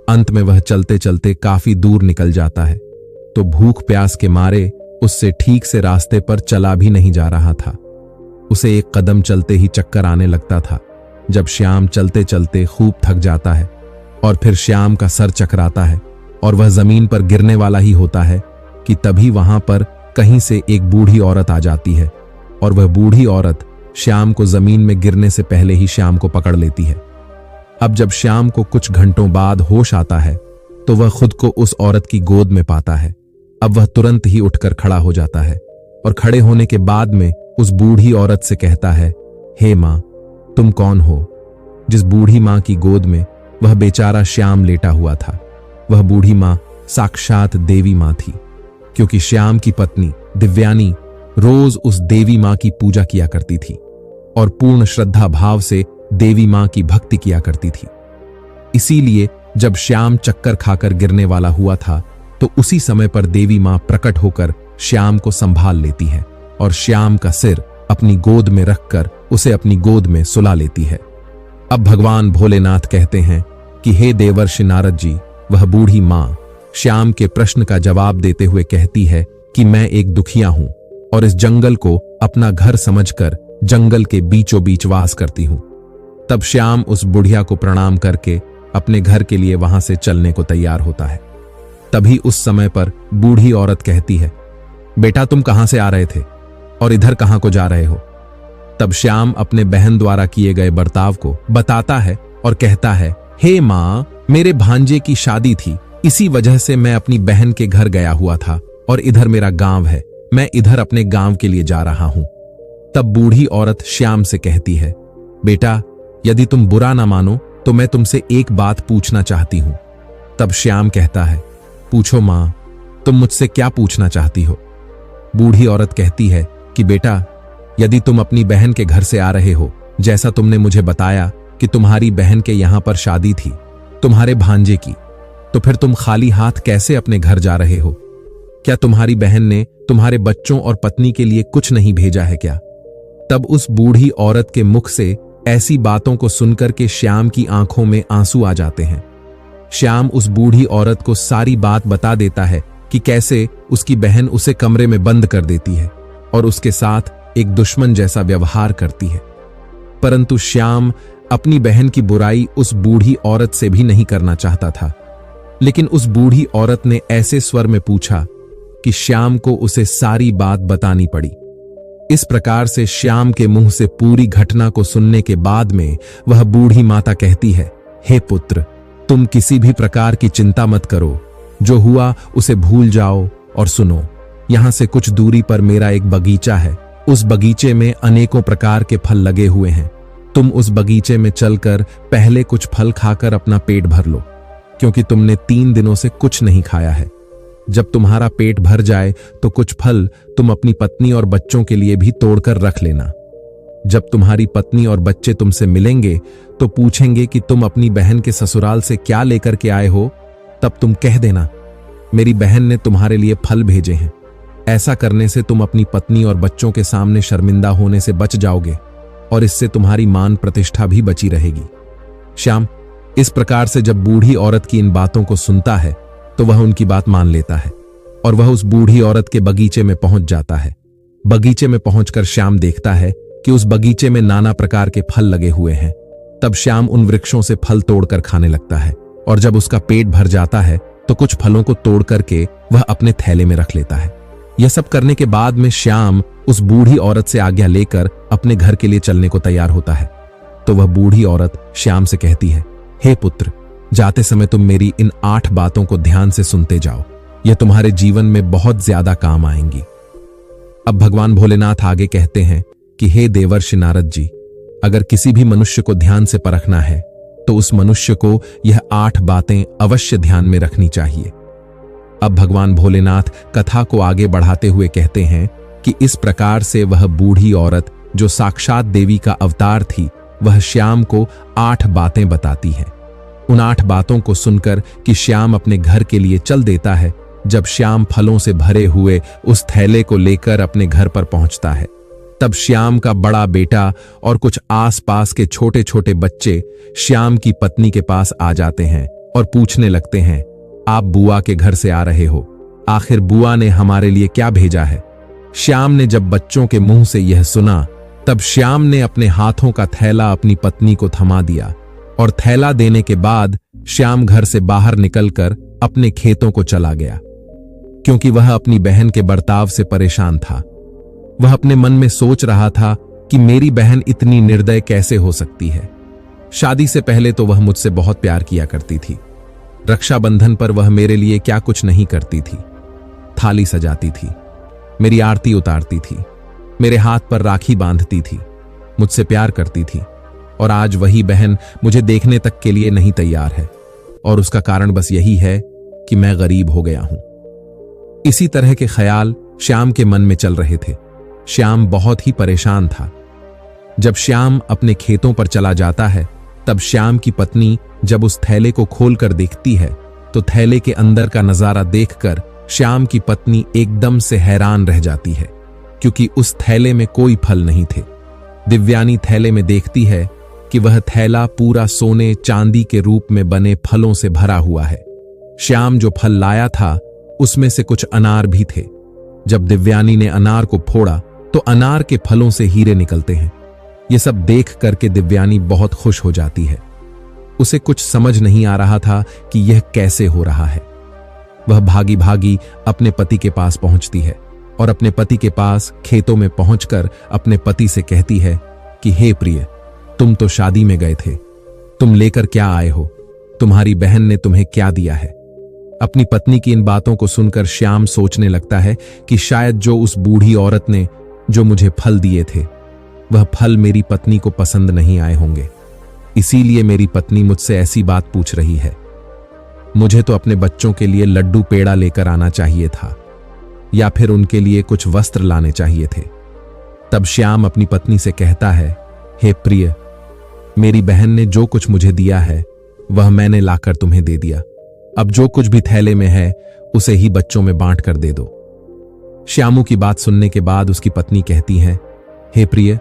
अंत में वह चलते चलते काफी दूर निकल जाता है तो भूख प्यास के मारे उससे ठीक से रास्ते पर चला भी नहीं जा रहा था। उसे एक कदम चलते ही चक्कर आने लगता था। जब श्याम चलते चलते खूब थक जाता है और फिर श्याम का सर चकराता है और वह जमीन पर गिरने वाला ही होता है कि तभी वहां पर कहीं से एक बूढ़ी औरत आ जाती है और वह बूढ़ी औरत श्याम को जमीन में गिरने से पहले ही श्याम को पकड़ लेती है। अब जब श्याम को कुछ घंटों बाद होश आता है तो वह खुद को उस औरत की गोद में पाता है। अब वह तुरंत ही उठकर खड़ा हो जाता है और खड़े होने के बाद में उस बूढ़ी औरत से कहता है, हे मां, तुम कौन हो? जिस बूढ़ी मां की गोद में वह बेचारा श्याम लेटा हुआ था, वह बूढ़ी मां साक्षात देवी मां थी, क्योंकि श्याम की पत्नी दिव्यानी रोज उस देवी मां की पूजा किया करती थी और पूर्ण श्रद्धा भाव से देवी मां की भक्ति किया करती थी। इसीलिए जब श्याम चक्कर खाकर गिरने वाला हुआ था तो उसी समय पर देवी मां प्रकट होकर श्याम को संभाल लेती है और श्याम का सिर अपनी गोद में रखकर उसे अपनी गोद में सुला लेती है। अब भगवान भोलेनाथ कहते हैं कि हे देवर्षि नारद जी, वह बूढ़ी मां श्याम के प्रश्न का जवाब देते हुए कहती है कि मैं एक दुखिया हूं और इस जंगल को अपना घर समझकर जंगल के बीचों बीच वास करती हूं। तब श्याम उस बुढ़िया को प्रणाम करके अपने घर के लिए वहां से चलने को तैयार होता है। तभी उस समय पर बूढ़ी औरत कहती है, बेटा, तुम कहां से आ रहे थे और इधर कहां को जा रहे हो? तब श्याम अपने बहन द्वारा किए गए बर्ताव को बताता है और कहता है, हे मां, मेरे भांजे की शादी थी, इसी वजह से मैं अपनी बहन के घर गया हुआ था और इधर मेरा गांव है, मैं इधर अपने गांव के लिए जा रहा हूं। तब बूढ़ी औरत श्याम से कहती है, बेटा, यदि तुम बुरा ना मानो तो मैं तुमसे एक बात पूछना चाहती हूं। तब श्याम कहता है, पूछो मां, तुम मुझसे क्या पूछना चाहती हो? बूढ़ी औरत कहती है कि बेटा, यदि तुम अपनी बहन के घर से आ रहे हो, जैसा तुमने मुझे बताया कि तुम्हारी बहन के यहां पर शादी थी, तुम्हारे भांजे की, तो फिर तुम खाली हाथ कैसे अपने घर जा रहे हो? क्या तुम्हारी बहन ने तुम्हारे बच्चों और पत्नी के लिए कुछ नहीं भेजा है क्या? तब उस बूढ़ी औरत के मुख से ऐसी बातों को सुनकर के श्याम की आंखों में आंसू आ जाते हैं। श्याम उस बूढ़ी औरत को सारी बात बता देता है कि कैसे उसकी बहन उसे कमरे में बंद कर देती है और उसके साथ एक दुश्मन जैसा व्यवहार करती है। परंतु श्याम अपनी बहन की बुराई उस बूढ़ी औरत से भी नहीं करना चाहता था, लेकिन उस बूढ़ी औरत ने ऐसे स्वर में पूछा कि श्याम को उसे सारी बात बतानी पड़ी। इस प्रकार से श्याम के मुंह से पूरी घटना को सुनने के बाद में वह बूढ़ी माता कहती है, हे पुत्र, तुम किसी भी प्रकार की चिंता मत करो, जो हुआ उसे भूल जाओ और सुनो। यहां से कुछ दूरी पर मेरा एक बगीचा है, उस बगीचे में अनेकों प्रकार के फल लगे हुए हैं। तुम उस बगीचे में चलकर पहले कुछ फल खाकर अपना पेट भर लो, क्योंकि तुमने 3 दिनों से कुछ नहीं खाया है। जब तुम्हारा पेट भर जाए तो कुछ फल तुम अपनी पत्नी और बच्चों के लिए भी तोड़कर रख लेना। जब तुम्हारी पत्नी और बच्चे तुमसे मिलेंगे तो पूछेंगे कि तुम अपनी बहन के ससुराल से क्या लेकर के आए हो, तब तुम कह देना, मेरी बहन ने तुम्हारे लिए फल भेजे हैं। ऐसा करने से तुम अपनी पत्नी और बच्चों के सामने शर्मिंदा होने से बच जाओगे और इससे तुम्हारी मान प्रतिष्ठा भी बची रहेगी। श्याम इस प्रकार से जब बूढ़ी औरत की इन बातों को सुनता है तो वह उनकी बात मान लेता है और वह उस बूढ़ी औरत के बगीचे में पहुंच जाता है। बगीचे में पहुंचकर श्याम देखता है कि उस बगीचे में नाना प्रकार के फल लगे हुए हैं। तब श्याम उन वृक्षों से फल तोड़कर खाने लगता है और जब उसका पेट भर जाता है तो कुछ फलों को तोड़ करके वह अपने थैले में रख लेता है। यह सब करने के बाद में श्याम उस बूढ़ी औरत से आज्ञा लेकर अपने घर के लिए चलने को तैयार होता है। तो वह बूढ़ी औरत श्याम से कहती है, हे पुत्र, जाते समय तुम मेरी इन 8 बातों को ध्यान से सुनते जाओ, यह तुम्हारे जीवन में बहुत ज्यादा काम आएंगी। अब भगवान भोलेनाथ आगे कहते हैं कि हे देवर्षि नारद जी, अगर किसी भी मनुष्य को ध्यान से परखना है तो उस मनुष्य को यह 8 बातें अवश्य ध्यान में रखनी चाहिए। अब भगवान भोलेनाथ कथा को आगे बढ़ाते हुए कहते हैं कि इस प्रकार से वह बूढ़ी औरत जो साक्षात देवी का अवतार थी, वह श्याम को 8 बातें बताती है। उन 8 बातों को सुनकर कि श्याम अपने घर के लिए चल देता है। जब श्याम फलों से भरे हुए उस थैले को लेकर अपने घर पर पहुंचता है, तब श्याम का बड़ा बेटा और कुछ आसपास के छोटे छोटे बच्चे श्याम की पत्नी के पास आ जाते हैं और पूछने लगते हैं, आप बुआ के घर से आ रहे हो, आखिर बुआ ने हमारे लिए क्या भेजा है? श्याम ने जब बच्चों के मुंह से यह सुना, तब श्याम ने अपने हाथों का थैला अपनी पत्नी को थमा दिया और थैला देने के बाद श्याम घर से बाहर निकलकर अपने खेतों को चला गया, क्योंकि वह अपनी बहन के बर्ताव से परेशान था। वह अपने मन में सोच रहा था कि मेरी बहन इतनी निर्दय कैसे हो सकती है। शादी से पहले तो वह मुझसे बहुत प्यार किया करती थी। रक्षाबंधन पर वह मेरे लिए क्या कुछ नहीं करती थी। थाली सजाती थी, मेरी आरती उतारती थी, मेरे हाथ पर राखी बांधती थी, मुझसे प्यार करती थी, और आज वही बहन मुझे देखने तक के लिए नहीं तैयार है, और उसका कारण बस यही है कि मैं गरीब हो गया हूं। इसी तरह के ख्याल श्याम के मन में चल रहे थे। श्याम बहुत ही परेशान था। जब श्याम अपने खेतों पर चला जाता है, तब श्याम की पत्नी जब उस थैले को खोलकर देखती है तो थैले के अंदर का नजारा देखकर श्याम की पत्नी एकदम से हैरान रह जाती है, क्योंकि उस थैले में कोई फल नहीं थे। दिव्यानी थैले में देखती है कि वह थैला पूरा सोने चांदी के रूप में बने फलों से भरा हुआ है। श्याम जो फल लाया था उसमें से कुछ अनार भी थे। जब दिव्यानी ने अनार को फोड़ा तो अनार के फलों से हीरे निकलते हैं। यह सब देख करके दिव्यानी बहुत खुश हो जाती है। उसे कुछ समझ नहीं आ रहा था कि यह कैसे हो रहा है। वह भागी भागी अपने पति के पास पहुंचती है और अपने पति के पास खेतों में पहुंचकर अपने पति से कहती है कि हे प्रिय, तुम तो शादी में गए थे, तुम लेकर क्या आए हो? तुम्हारी बहन ने तुम्हें क्या दिया है? अपनी पत्नी की इन बातों को सुनकर श्याम सोचने लगता है कि शायद जो उस बूढ़ी औरत ने जो मुझे फल दिए थे, वह फल मेरी पत्नी को पसंद नहीं आए होंगे। इसीलिए मेरी पत्नी मुझसे ऐसी बात पूछ रही है। मुझे तो अपने बच्चों के लिए लड्डू पेड़ा लेकर आना चाहिए था, या फिर उनके लिए कुछ वस्त्र लाने चाहिए थे। तब श्याम अपनी पत्नी से कहता है, हे प्रिय, मेरी बहन ने जो कुछ मुझे दिया है वह मैंने लाकर तुम्हें दे दिया। अब जो कुछ भी थैले में है उसे ही बच्चों में बांट कर दे दो। श्यामू की बात सुनने के बाद उसकी पत्नी कहती है, हे प्रिय,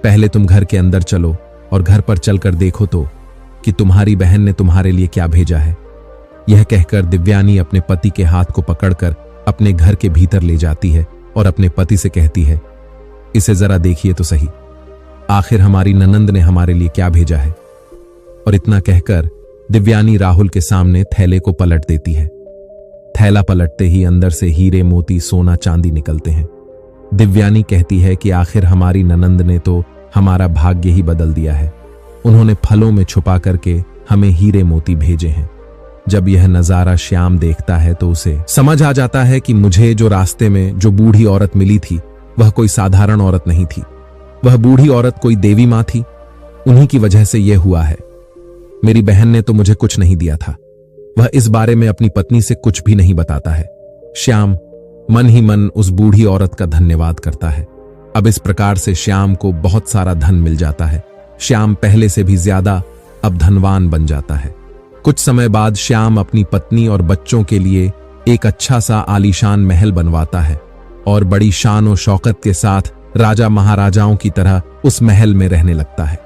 पहले तुम घर के अंदर चलो और घर पर चलकर देखो तो कि तुम्हारी बहन ने तुम्हारे लिए क्या भेजा है। यह कहकर दिव्यानी अपने पति के हाथ को पकड़कर अपने घर के भीतर ले जाती है और अपने पति से कहती है, इसे जरा देखिए तो सही, आखिर हमारी ननंद ने हमारे लिए क्या भेजा है। और इतना कहकर दिव्यानी राहुल के सामने थैले को पलट देती है। थैला पलटते ही अंदर से हीरे मोती सोना चांदी निकलते हैं। दिव्यानी कहती है कि आखिर हमारी ननंद ने तो हमारा भाग्य ही बदल दिया है। उन्होंने फलों में छुपा करके हमें हीरे मोती भेजे हैं। जब यह नजारा श्याम देखता है तो उसे समझ आ जाता है कि मुझे जो रास्ते में जो बूढ़ी औरत मिली थी वह कोई साधारण औरत नहीं थी। वह बूढ़ी औरत कोई देवी मां थी। उन्हीं की वजह से यह हुआ है। मेरी बहन ने तो मुझे कुछ नहीं दिया था। वह इस बारे में अपनी पत्नी से कुछ भी नहीं बताता है। श्याम मन ही मन उस बूढ़ी औरत का धन्यवाद करता है। अब इस प्रकार से श्याम को बहुत सारा धन मिल जाता है। श्याम पहले से भी ज्यादा अब धनवान बन जाता है। कुछ समय बाद श्याम अपनी पत्नी और बच्चों के लिए एक अच्छा सा आलीशान महल बनवाता है और बड़ी शान और शौकत के साथ राजा महाराजाओं की तरह उस महल में रहने लगता है।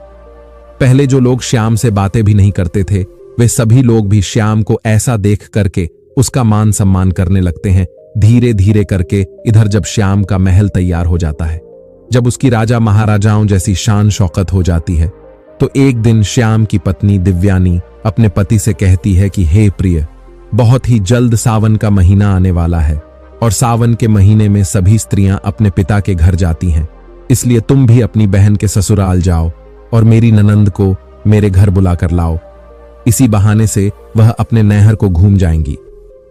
पहले जो लोग श्याम से बातें भी नहीं करते थे, वे सभी लोग भी श्याम को ऐसा देख करके उसका मान सम्मान करने लगते हैं। धीरे धीरे करके इधर जब श्याम का महल तैयार हो जाता है, जब उसकी राजा महाराजाओं जैसी शान शौकत हो जाती है, तो एक दिन श्याम की पत्नी दिव्यानी अपने पति से कहती है कि हे प्रिय, बहुत ही जल्द सावन का महीना आने वाला है और सावन के महीने में सभी स्त्रियां अपने पिता के घर जाती हैं। इसलिए तुम भी अपनी बहन के ससुराल जाओ और मेरी ननंद को मेरे घर बुलाकर लाओ। इसी बहाने से वह अपने नैहर को घूम जाएंगी।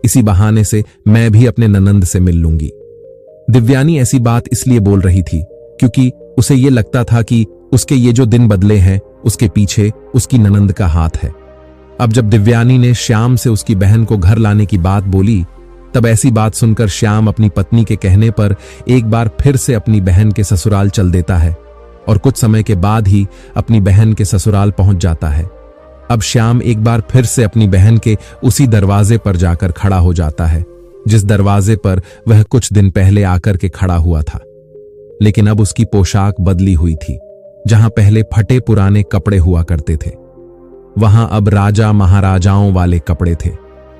इसी बहाने से मैं भी अपने ननंद से मिल लूंगी। दिव्यानी ऐसी बात इसलिए बोल रही थी क्योंकि उसे यह लगता था कि उसके ये जो दिन बदले हैं उसके पीछे उसकी ननंद का हाथ है। अब जब दिव्यानी ने श्याम से उसकी बहन को घर लाने की बात बोली, तब ऐसी बात सुनकर श्याम अपनी पत्नी के कहने पर एक बार फिर से अपनी बहन के ससुराल चल देता है और कुछ समय के बाद ही अपनी बहन के ससुराल पहुंच जाता है। अब श्याम एक बार फिर से अपनी बहन के उसी दरवाजे पर जाकर खड़ा हो जाता है जिस दरवाजे पर वह कुछ दिन पहले आकर के खड़ा हुआ था। लेकिन अब उसकी पोशाक बदली हुई थी। जहां पहले फटे पुराने कपड़े हुआ करते थे, वहां अब राजा महाराजाओं वाले कपड़े थे।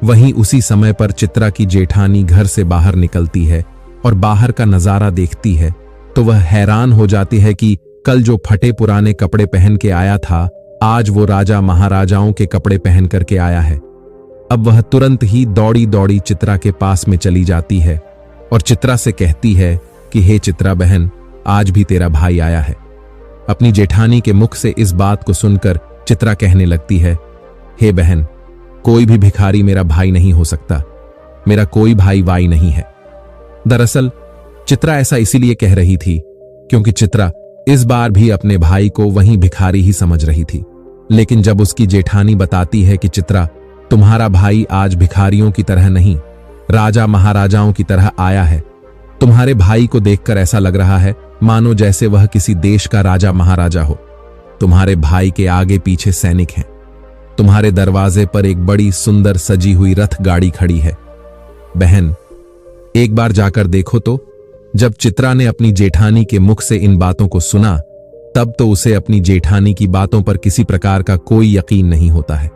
वहीं उसी समय पर चित्रा की जेठानी घर से बाहर निकलती है और बाहर का नजारा देखती है तो वह हैरान हो जाती है कि कल जो फटे पुराने कपड़े पहन के आया था, आज वो राजा महाराजाओं के कपड़े पहन करके आया है। अब वह तुरंत ही दौड़ी दौड़ी चित्रा के पास में चली जाती है और चित्रा से कहती है कि हे चित्रा बहन, आज भी तेरा भाई आया है। अपनी जेठानी के मुख से इस बात को सुनकर चित्रा कहने लगती है, हे बहन, कोई भी भिखारी मेरा भाई नहीं हो सकता। मेरा कोई भाई वाई नहीं है। दरअसल चित्रा ऐसा इसीलिए कह रही थी क्योंकि चित्रा इस बार भी अपने भाई को वहीं भिखारी ही समझ रही थी। लेकिन जब उसकी जेठानी बताती है कि चित्रा, तुम्हारा भाई आज भिखारियों की तरह नहीं, राजा महाराजाओं की तरह आया है। तुम्हारे भाई को देखकर ऐसा लग रहा है मानो जैसे वह किसी देश का राजा महाराजा हो। तुम्हारे भाई के आगे पीछे सैनिक हैं। तुम्हारे दरवाजे पर एक बड़ी सुंदर सजी हुई रथ गाड़ी खड़ी है। बहन, एक बार जाकर देखो तो। जब चित्रा ने अपनी जेठानी के मुख से इन बातों को सुना, तब तो उसे अपनी जेठानी की बातों पर किसी प्रकार का कोई यकीन नहीं होता है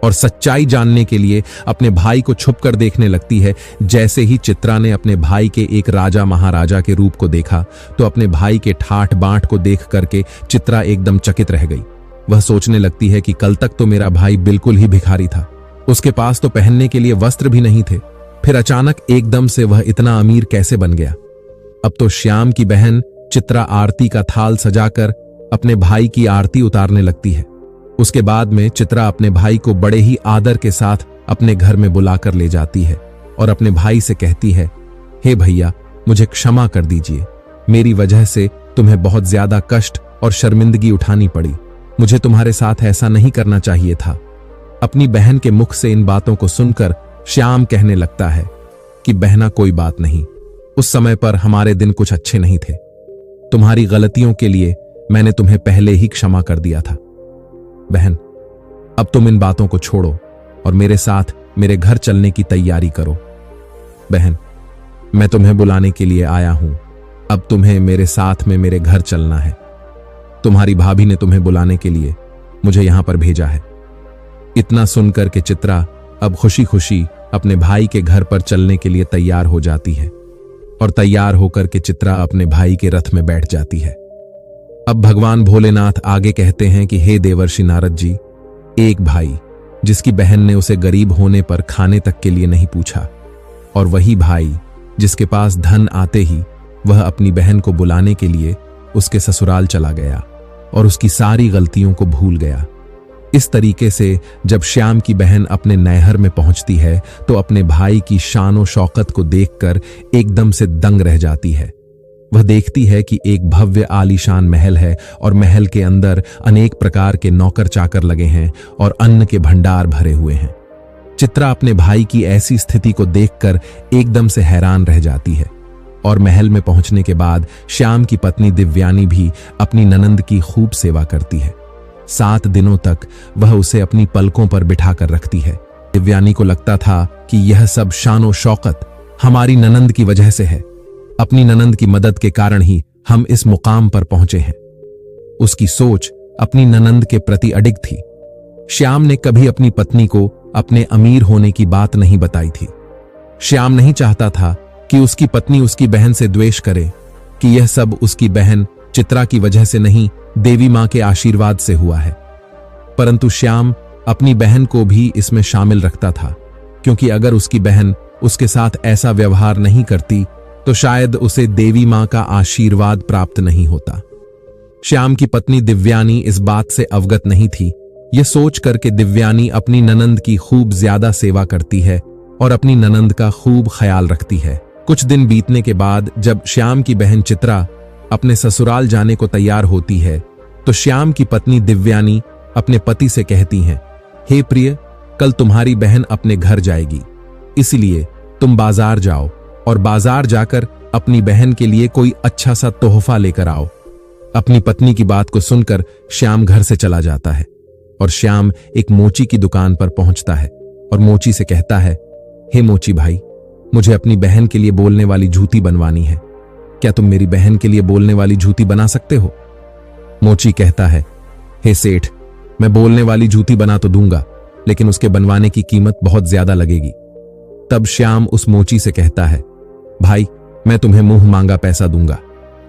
और सच्चाई जानने के लिए अपने भाई को छुप कर देखने लगती है। जैसे ही चित्रा ने अपने भाई के एक राजा महाराजा के रूप को देखा, तो अपने भाई के ठाठ बांट को देख करके चित्रा एकदम चकित रह गई। वह सोचने लगती है कि कल तक तो मेरा भाई बिल्कुल ही भिखारी था, उसके पास तो पहनने के लिए वस्त्र भी नहीं थे, फिर अचानक एकदम से वह इतना अमीर कैसे बन गया। अब तो श्याम की बहन चित्रा आरती का थाल सजाकर अपने भाई की आरती उतारने लगती है। उसके बाद में चित्रा अपने भाई को बड़े ही आदर के साथ अपने घर में बुलाकर ले जाती है और अपने भाई से कहती है, हे भैया, मुझे क्षमा कर दीजिए। मेरी वजह से तुम्हें बहुत ज्यादा कष्ट और शर्मिंदगी उठानी पड़ी। मुझे तुम्हारे साथ ऐसा नहीं करना चाहिए था। अपनी बहन के मुख से इन बातों को सुनकर श्याम कहने लगता है कि बहना कोई बात नहीं, उस समय पर हमारे दिन कुछ अच्छे नहीं थे। तुम्हारी गलतियों के लिए मैंने तुम्हें पहले ही क्षमा कर दिया था। बहन, अब तुम इन बातों को छोड़ो और मेरे साथ मेरे घर चलने की तैयारी करो। बहन, मैं तुम्हें बुलाने के लिए आया हूं। अब तुम्हें मेरे साथ में मेरे घर चलना है। तुम्हारी भाभी ने तुम्हें बुलाने के लिए मुझे यहां पर भेजा है। इतना सुनकर के चित्रा अब खुशी खुशी अपने भाई के घर पर चलने के लिए तैयार हो जाती है और तैयार होकर के चित्रा अपने भाई के रथ में बैठ जाती है। अब भगवान भोलेनाथ आगे कहते हैं कि हे देवर्षि नारद जी, एक भाई जिसकी बहन ने उसे गरीब होने पर खाने तक के लिए नहीं पूछा, और वही भाई जिसके पास धन आते ही वह अपनी बहन को बुलाने के लिए उसके ससुराल चला गया और उसकी सारी गलतियों को भूल गया। इस तरीके से जब श्याम की बहन अपने नैहर में पहुंचती है तो अपने भाई की शान और शौकत को देखकर एकदम से दंग रह जाती है। वह देखती है कि एक भव्य आलीशान महल है और महल के अंदर अनेक प्रकार के नौकर चाकर लगे हैं और अन्न के भंडार भरे हुए हैं। चित्रा अपने भाई की ऐसी स्थिति को देखकर एकदम से हैरान रह जाती है और महल में पहुंचने के बाद श्याम की पत्नी दिव्यानी भी अपनी ननंद की खूब सेवा करती है। 7 दिनों तक वह उसे अपनी पलकों पर बिठाकर रखती है। दिव्यानी को लगता था कि यह सब शानो शौकत हमारी ननंद की वजह से है। अपनी ननंद की मदद के कारण ही हम इस मुकाम पर पहुंचे हैं। उसकी सोच अपनी ननंद के प्रति अडिग थी। श्याम ने कभी अपनी पत्नी को अपने अमीर होने की बात नहीं बताई थी। श्याम नहीं चाहता था कि उसकी पत्नी उसकी बहन से द्वेष करे कि यह सब उसकी बहन चित्रा की वजह से नहीं, देवी मां के आशीर्वाद से हुआ है। परंतु श्याम अपनी बहन को भी इसमें शामिल रखता था, क्योंकि अगर उसकी बहन उसके साथ ऐसा व्यवहार नहीं करती तो शायद उसे देवी मां का आशीर्वाद प्राप्त नहीं होता। श्याम की पत्नी दिव्यानी इस बात से अवगत नहीं थी। यह सोच करके दिव्यानी अपनी ननंद की खूब ज्यादा सेवा करती है और अपनी ननंद का खूब ख्याल रखती है। कुछ दिन बीतने के बाद जब श्याम की बहन चित्रा अपने ससुराल जाने को तैयार होती है तो श्याम की पत्नी दिव्यानी अपने पति से कहती हैं, हे प्रिय, कल तुम्हारी बहन अपने घर जाएगी, इसलिए तुम बाजार जाओ और बाजार जाकर अपनी बहन के लिए कोई अच्छा सा तोहफा लेकर आओ। अपनी पत्नी की बात को सुनकर श्याम घर से चला जाता है और श्याम एक मोची की दुकान पर पहुंचता है और मोची से कहता है, हे मोची भाई, मुझे अपनी बहन के लिए बोलने वाली जूती बनवानी है। क्या तुम मेरी बहन के लिए बोलने वाली जूती बना सकते हो? मोची कहता है, हे सेठ, मैं बोलने वाली जूती बना तो दूंगा, लेकिन उसके बनवाने की कीमत बहुत ज्यादा लगेगी। तब श्याम उस मोची से कहता है, भाई, मैं तुम्हें मुंह मांगा पैसा दूंगा,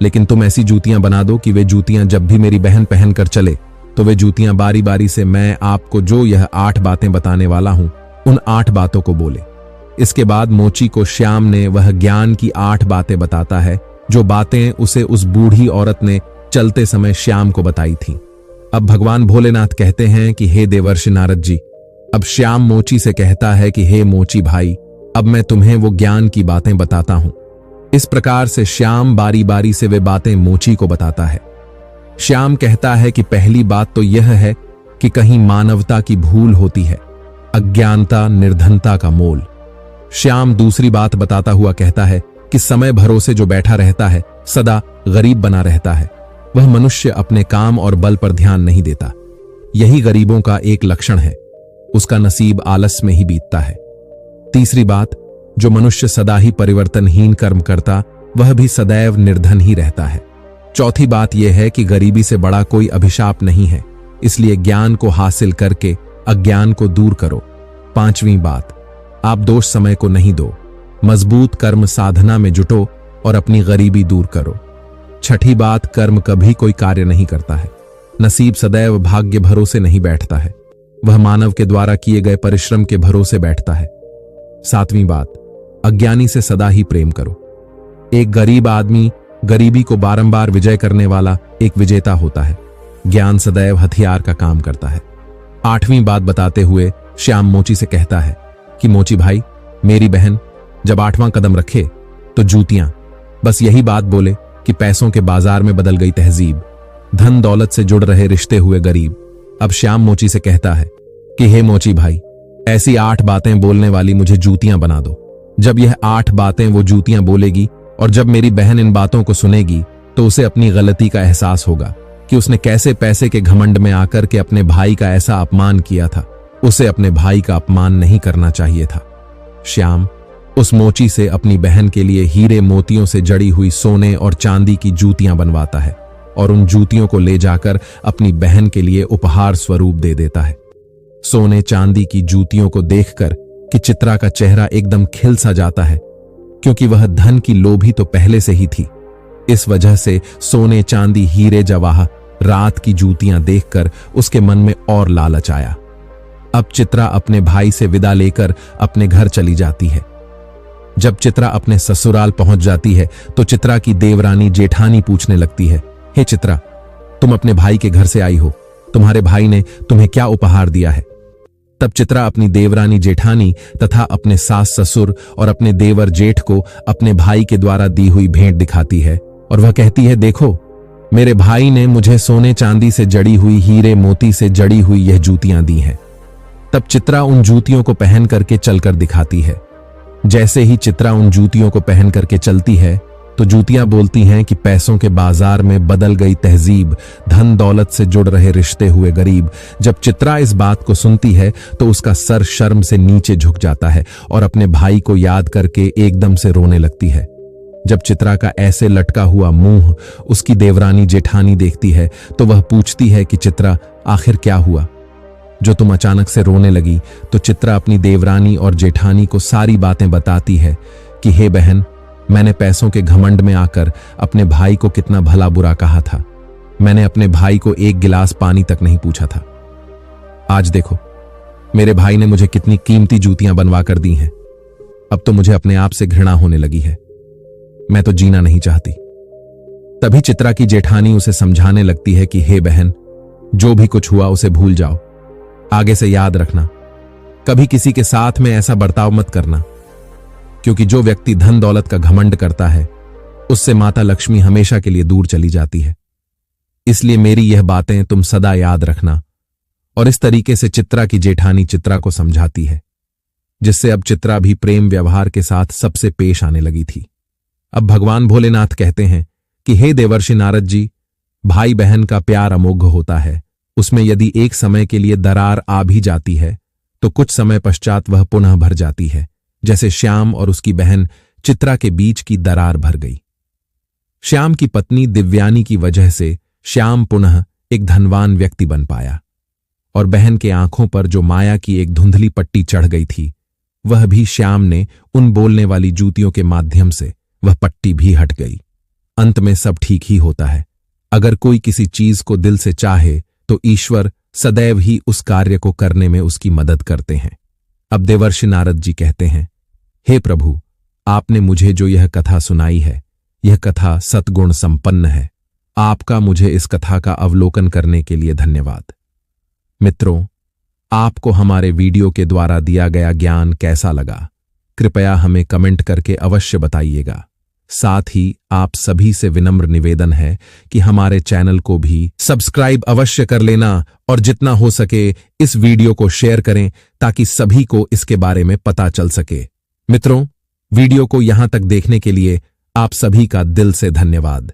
लेकिन तुम ऐसी जूतियां बना दो कि वे जूतियां जब भी मेरी बहन पहनकर चले तो वे जूतियां बारी बारी से मैं आपको जो यह 8 बातें बताने वाला हूं उन 8 बातों को बोले। इसके बाद मोची को श्याम ने वह ज्ञान की 8 बातें बताता है, जो बातें उसे उस बूढ़ी औरत ने चलते समय श्याम को बताई थीं। अब भगवान भोलेनाथ कहते हैं कि हे देवर्षि नारद जी, अब श्याम मोची से कहता है कि हे मोची भाई, अब मैं तुम्हें वो ज्ञान की बातें बताता हूं। इस प्रकार से श्याम बारी बारी से वे बातें मोची को बताता है। श्याम कहता है कि पहली बात तो यह है कि कहीं मानवता की भूल होती है, अज्ञानता निर्धनता का मोल। श्याम दूसरी बात बताता हुआ कहता है कि समय भरोसे जो बैठा रहता है सदा गरीब बना रहता है। वह मनुष्य अपने काम और बल पर ध्यान नहीं देता। यही गरीबों का एक लक्षण है, उसका नसीब आलस में ही बीतता है। तीसरी बात, जो मनुष्य सदा ही परिवर्तनहीन कर्म करता वह भी सदैव निर्धन ही रहता है। चौथी बात यह है कि गरीबी से बड़ा कोई अभिशाप नहीं है, इसलिए ज्ञान को हासिल करके अज्ञान को दूर करो। पांचवी बात, आप दोष समय को नहीं दो, मजबूत कर्म साधना में जुटो और अपनी गरीबी दूर करो। छठी बात, कर्म कभी कोई कार्य नहीं करता है, नसीब सदैव भाग्य भरोसे नहीं बैठता है, वह मानव के द्वारा किए गए परिश्रम के भरोसे बैठता है। सातवीं बात, अज्ञानी से सदा ही प्रेम करो। एक गरीब आदमी गरीबी को बारंबार विजय करने वाला एक विजेता होता है। ज्ञान सदैव हथियार का काम करता है। आठवीं बात बताते हुए श्याम मोची से कहता है कि मोची भाई, मेरी बहन जब 8वां कदम रखे तो जूतियां बस यही बात बोले कि पैसों के बाजार में बदल गई तहजीब, धन दौलत से जुड़ रहे रिश्ते हुए गरीब, अब श्याम मोची से कहता है कि हे मोची भाई, ऐसी 8 बातें बोलने वाली मुझे जूतियां बना दो। जब यह 8 बातें वो जूतियां बोलेगी और जब मेरी बहन इन बातों को सुनेगी तो उसे अपनी गलती का एहसास होगा कि उसने कैसे पैसे के घमंड में आकर के अपने भाई का ऐसा अपमान किया था। उसे अपने भाई का अपमान नहीं करना चाहिए था। श्याम उस मोची से अपनी बहन के लिए हीरे मोतियों से जड़ी हुई सोने और चांदी की जूतियां बनवाता है और उन जूतियों को ले जाकर अपनी बहन के लिए उपहार स्वरूप दे देता है। सोने चांदी की जूतियों को देखकर कि चित्रा का चेहरा एकदम खिल सा जाता है, क्योंकि वह धन की लोभी तो पहले से ही थी। इस वजह से सोने चांदी हीरे जवाहर रात की जूतियां देखकर उसके मन में और लालच आया। अब चित्रा अपने भाई से विदा लेकर अपने घर चली जाती है। जब चित्रा अपने ससुराल पहुंच जाती है तो चित्रा की देवरानी जेठानी पूछने लगती है, हे चित्रा, तुम अपने भाई के घर से आई हो, तुम्हारे भाई ने तुम्हें क्या उपहार दिया है? तब चित्रा अपनी देवरानी जेठानी तथा अपने सास ससुर और अपने देवर जेठ को अपने भाई के द्वारा दी हुई भेंट दिखाती है और वह कहती है, देखो, मेरे भाई ने मुझे सोने चांदी से जड़ी हुई हीरे मोती से जड़ी हुई यह जूतियां दी हैं। तब चित्रा उन जूतियों को पहन करके चलकर दिखाती है। जैसे ही चित्रा उन जूतियों को पहन करके चलती है तो जूतियां बोलती हैं कि पैसों के बाजार में बदल गई तहजीब, धन दौलत से जुड़ रहे रिश्ते हुए गरीब। जब चित्रा इस बात को सुनती है तो उसका सर शर्म से नीचे झुक जाता है और अपने भाई को याद करके एकदम से रोने लगती है। जब चित्रा का ऐसे लटका हुआ मुंह उसकी देवरानी जेठानी देखती है तो वह पूछती है कि चित्रा, आखिर क्या हुआ जो तुम अचानक से रोने लगी? तो चित्रा अपनी देवरानी और जेठानी को सारी बातें बताती है कि हे बहन, मैंने पैसों के घमंड में आकर अपने भाई को कितना भला बुरा कहा था। मैंने अपने भाई को एक गिलास पानी तक नहीं पूछा था। आज देखो, मेरे भाई ने मुझे कितनी कीमती जूतियां बनवा कर दी हैं। अब तो मुझे अपने आप से घृणा होने लगी है। मैं तो जीना नहीं चाहती। तभी चित्रा की जेठानी उसे समझाने लगती है कि हे बहन, जो भी कुछ हुआ उसे भूल जाओ। आगे से याद रखना, कभी किसी के साथ में ऐसा बर्ताव मत करना, क्योंकि जो व्यक्ति धन दौलत का घमंड करता है उससे माता लक्ष्मी हमेशा के लिए दूर चली जाती है। इसलिए मेरी यह बातें तुम सदा याद रखना। और इस तरीके से चित्रा की जेठानी चित्रा को समझाती है, जिससे अब चित्रा भी प्रेम व्यवहार के साथ सबसे पेश आने लगी थी। अब भगवान भोलेनाथ कहते हैं कि हे देवर्षि नारद जी, भाई बहन का प्यार अमोघ होता है। उसमें यदि एक समय के लिए दरार आ भी जाती है तो कुछ समय पश्चात वह पुनः भर जाती है, जैसे श्याम और उसकी बहन चित्रा के बीच की दरार भर गई। श्याम की पत्नी दिव्यानी की वजह से श्याम पुनः एक धनवान व्यक्ति बन पाया और बहन के आंखों पर जो माया की एक धुंधली पट्टी चढ़ गई थी, वह भी श्याम ने उन बोलने वाली जूतियों के माध्यम से वह पट्टी भी हट गई। अंत में सब ठीक ही होता है। अगर कोई किसी चीज को दिल से चाहे तो ईश्वर सदैव ही उस कार्य को करने में उसकी मदद करते हैं। अब देवर्षि नारद जी कहते हैं, हे प्रभु, आपने मुझे जो यह कथा सुनाई है, यह कथा सद्गुण संपन्न है। आपका मुझे इस कथा का अवलोकन करने के लिए धन्यवाद। मित्रों, आपको हमारे वीडियो के द्वारा दिया गया ज्ञान कैसा लगा? कृपया हमें कमेंट करके अवश्य बताइएगा। साथ ही आप सभी से विनम्र निवेदन है कि हमारे चैनल को भी सब्सक्राइब अवश्य कर लेना और जितना हो सके इस वीडियो को शेयर करें ताकि सभी को इसके बारे में पता चल सके। मित्रों, वीडियो को यहां तक देखने के लिए आप सभी का दिल से धन्यवाद।